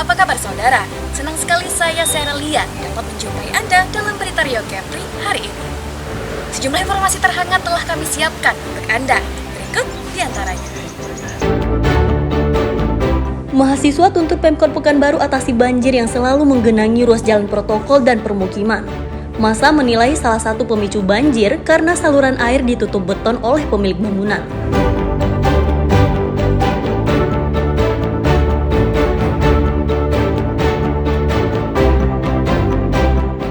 Apa kabar saudara? Senang sekali saya Lia dapat menjumpai Anda dalam berita Riau Kepri hari ini. Sejumlah informasi terhangat telah kami siapkan untuk Anda. Berikut diantaranya. Mahasiswa tuntut Pemkot Pekanbaru atasi banjir yang selalu menggenangi ruas jalan protokol dan permukiman. Masa menilai salah satu pemicu banjir karena saluran air ditutup beton oleh pemilik bangunan.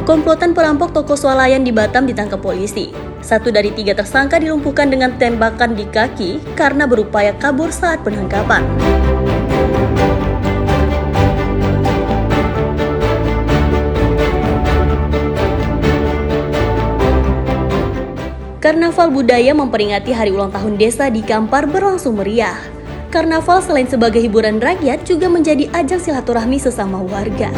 Komplotan perampok toko swalayan di Batam ditangkap polisi. 1 dari 3 tersangka dilumpuhkan dengan tembakan di kaki karena berupaya kabur saat penangkapan. Karnaval budaya memperingati hari ulang tahun desa di Kampar berlangsung meriah. Karnaval selain sebagai hiburan rakyat juga menjadi ajang silaturahmi sesama warga.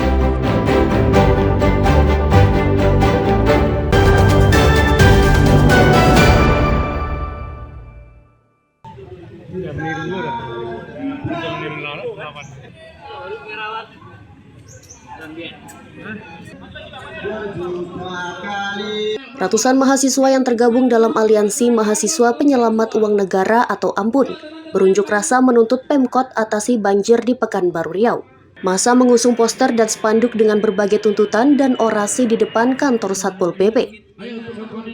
Ratusan mahasiswa yang tergabung dalam Aliansi Mahasiswa Penyelamat Uang Negara atau AMPUN berunjuk rasa menuntut Pemkot atasi banjir di Pekanbaru Riau. Massa mengusung poster dan spanduk dengan berbagai tuntutan dan orasi di depan kantor Satpol PP.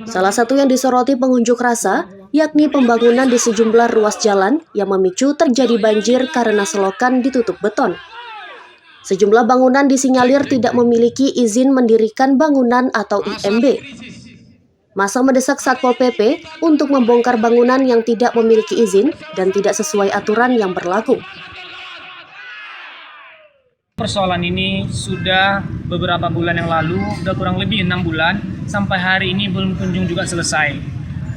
Salah satu yang disoroti pengunjuk rasa yakni pembangunan di sejumlah ruas jalan yang memicu terjadi banjir karena selokan ditutup beton. Sejumlah bangunan disinyalir tidak memiliki izin mendirikan bangunan atau IMB. Massa mendesak Satpol PP untuk membongkar bangunan yang tidak memiliki izin dan tidak sesuai aturan yang berlaku. Persoalan ini sudah beberapa bulan yang lalu, sudah kurang lebih 6 bulan, sampai hari ini belum kunjung juga selesai.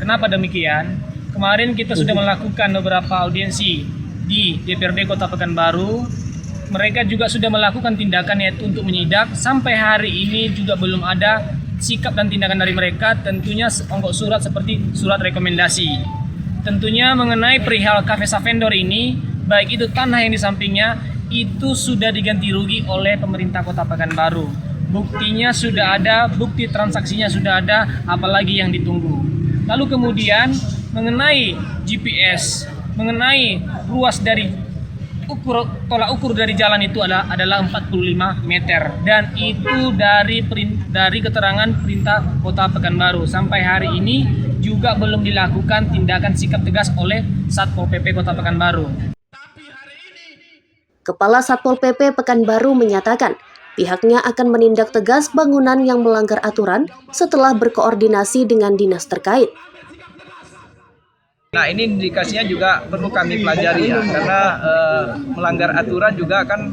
Kenapa demikian? Kemarin kita sudah melakukan beberapa audiensi di DPRD Kota Pekanbaru. Mereka juga sudah melakukan tindakan yaitu untuk menyidak. Sampai hari ini juga belum ada sikap dan tindakan dari mereka, tentunya surat seperti surat rekomendasi. Tentunya mengenai perihal Cafe Savendor ini, baik itu tanah yang di sampingnya, itu sudah diganti rugi oleh pemerintah Kota Pekanbaru. Buktinya sudah ada, bukti transaksinya sudah ada, apalagi yang ditunggu. Lalu kemudian mengenai GPS, mengenai ruas dari tolak ukur dari jalan itu adalah 45 meter dan itu dari keterangan perintah Kota Pekanbaru. Sampai hari ini juga belum dilakukan tindakan sikap tegas oleh Satpol PP Kota Pekanbaru. Kepala Satpol PP Pekanbaru menyatakan pihaknya akan menindak tegas bangunan yang melanggar aturan setelah berkoordinasi dengan dinas terkait. Nah, ini indikasinya juga perlu kami pelajari ya, karena melanggar aturan juga kan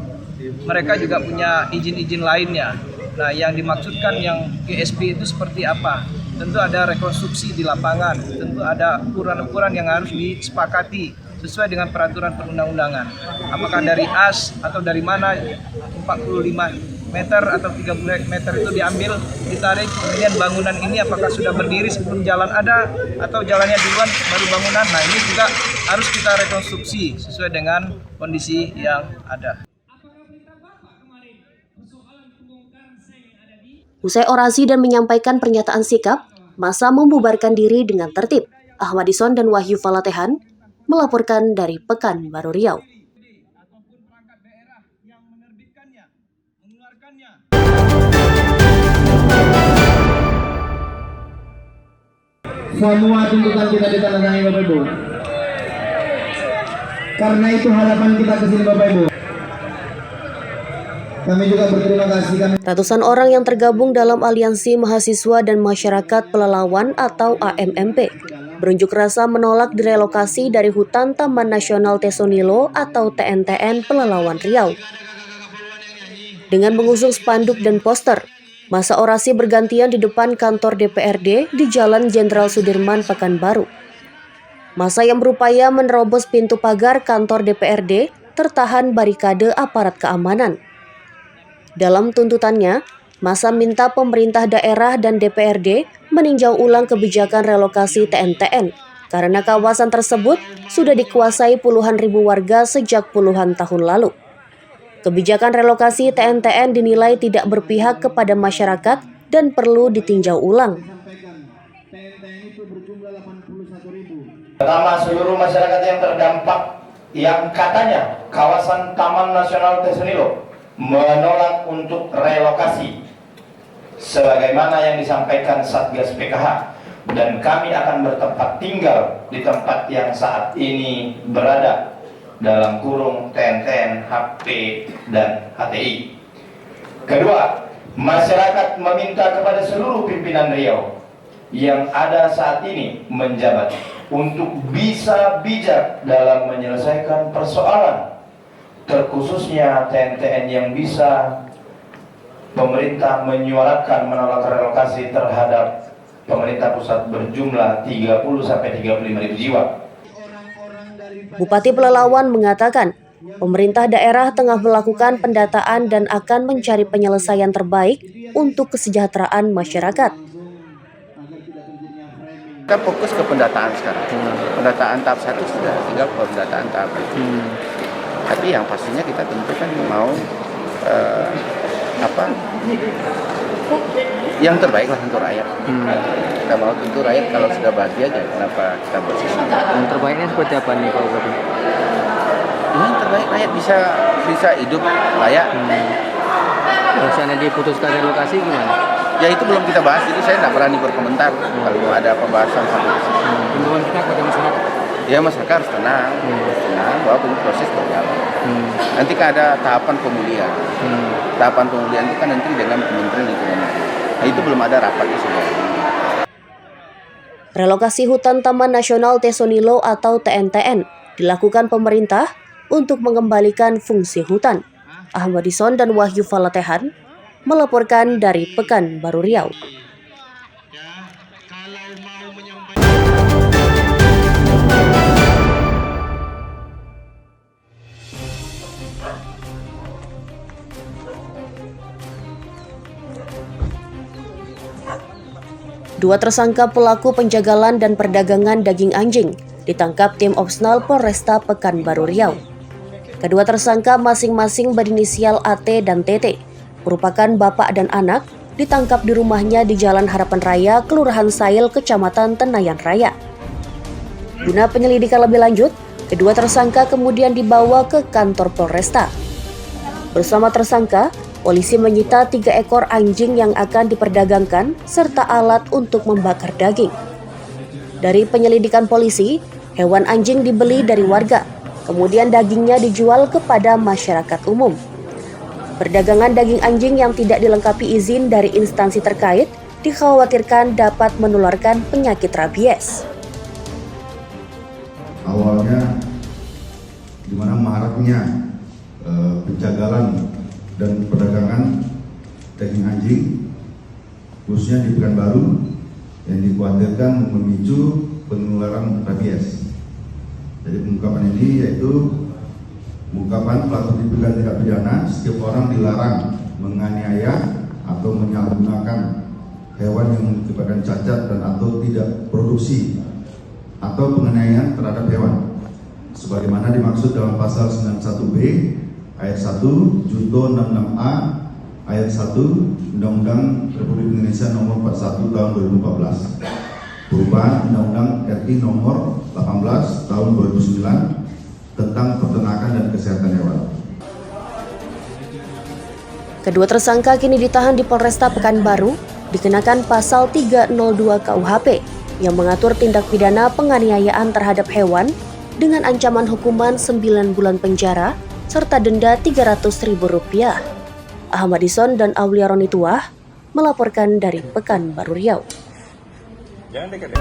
mereka juga punya izin-izin lainnya. Nah, yang dimaksudkan yang GSP itu seperti apa? Tentu ada rekonstruksi di lapangan, tentu ada ukuran-ukuran yang harus disepakati sesuai dengan peraturan perundang-undangan. Apakah dari AS atau dari mana 45 meter atau 30 meter itu diambil, ditarik, kemudian bangunan ini apakah sudah berdiri sebelum jalan ada atau jalannya duluan baru bangunan. Nah, ini juga harus kita rekonstruksi sesuai dengan kondisi yang ada. Usai orasi dan menyampaikan pernyataan sikap, massa membubarkan diri dengan tertib. Ahmadison dan Wahyu Falatehan melaporkan dari Pekanbaru Riau. Semua tuntutan kita ditandatangani Bapak Ibu. Karena itu harapan kita ke sini Bapak Ibu. Kami juga berterima kasih. Ratusan orang yang tergabung dalam Aliansi Mahasiswa dan Masyarakat Pelelawan atau AMMP berunjuk rasa menolak direlokasi dari Hutan Taman Nasional Tesonilo atau TNTN Pelelawan Riau. Dengan mengusung spanduk dan poster, masa orasi bergantian di depan kantor DPRD di Jalan Jenderal Sudirman, Pekanbaru. Masa yang berupaya menerobos pintu pagar kantor DPRD tertahan barikade aparat keamanan. Dalam tuntutannya, masa minta pemerintah daerah dan DPRD meninjau ulang kebijakan relokasi TNTN karena kawasan tersebut sudah dikuasai puluhan ribu warga sejak puluhan tahun lalu. Kebijakan relokasi TNTN dinilai tidak berpihak kepada masyarakat dan perlu ditinjau ulang. Pertama, seluruh masyarakat yang terdampak yang katanya kawasan Taman Nasional Tesonilo menolak untuk relokasi sebagaimana yang disampaikan Satgas PKH, dan kami akan bertempat tinggal di tempat yang saat ini berada dalam kurung TNTN, HP, dan HTI. Kedua, masyarakat meminta kepada seluruh pimpinan Riau yang ada saat ini menjabat untuk bisa bijak dalam menyelesaikan persoalan, terkhususnya TNTN yang bisa pemerintah menyuarakan menolak relokasi terhadap pemerintah pusat berjumlah 30-35 ribu jiwa. Bupati Pelalawan mengatakan, pemerintah daerah tengah melakukan pendataan dan akan mencari penyelesaian terbaik untuk kesejahteraan masyarakat. Kita fokus ke pendataan sekarang. Pendataan tahap 1 sudah, tinggal pendataan tahap 2. Tapi yang pastinya kita tentu kan mau yang terbaik lah untuk rakyat. Kita mau tentu rakyat kalau sudah bahagia aja, kenapa kita bersisa. Yang terbaiknya seperti apa nih Pak Bupati? Yang terbaik rakyat bisa hidup layak. Kalau seandainya diputuskan relokasi gimana? Ya itu belum kita bahas, jadi saya tidak berani berkomentar kalau ada pembahasan sampai ke situ. Himbauan kita kepada masyarakat? Ya masyarakat harus tenang, bahwa proses berjalan. Nanti kan ada tahapan pemulihan. Tahapan pemulihan itu kan nanti dengan Kementerian Lingkungan Hidup. Nah itu belum ada rapatnya sudah. Relokasi hutan Taman Nasional Tesonilo atau TNTN dilakukan pemerintah untuk mengembalikan fungsi hutan. Ahmadison dan Wahyu Falatehan melaporkan dari Pekanbaru Riau. Dua tersangka pelaku penjagalan dan perdagangan daging anjing ditangkap tim Opsnal Polresta Pekanbaru Riau. Kedua tersangka masing-masing berinisial AT dan TT, merupakan bapak dan anak, ditangkap di rumahnya di Jalan Harapan Raya, Kelurahan Sail, Kecamatan Tenayan Raya. Guna penyelidikan lebih lanjut, kedua tersangka kemudian dibawa ke kantor Polresta. Bersama tersangka, polisi menyita 3 ekor anjing yang akan diperdagangkan serta alat untuk membakar daging. Dari penyelidikan polisi, hewan anjing dibeli dari warga, kemudian dagingnya dijual kepada masyarakat umum. Perdagangan daging anjing yang tidak dilengkapi izin dari instansi terkait dikhawatirkan dapat menularkan penyakit rabies. Awalnya di mana maraknya penjagalan dan perdagangan daging anjing khususnya di Pekanbaru yang dikhawatirkan memicu penularan rabies. Jadi pengungkapan ini yaitu pengungkapan pelaku tindak pidana setiap orang dilarang menganiaya atau menyalahgunakan hewan yang mengakibatkan cacat dan atau tidak produksi atau penganiayaan terhadap hewan sebagaimana dimaksud dalam pasal 91B ayat 1 Junto 66A ayat 1 Undang-Undang Republik Indonesia nomor 41 tahun 2014 perubahan Undang-Undang RI nomor 18 tahun 2009 tentang peternakan dan kesehatan hewan. Kedua tersangka kini ditahan di Polresta Pekanbaru dikenakan pasal 302 KUHP yang mengatur tindak pidana penganiayaan terhadap hewan dengan ancaman hukuman 9 bulan penjara serta denda Rp300.000. Ahmadison dan Aulia Ronituah melaporkan dari Pekanbaru Riau. Jangan dekat.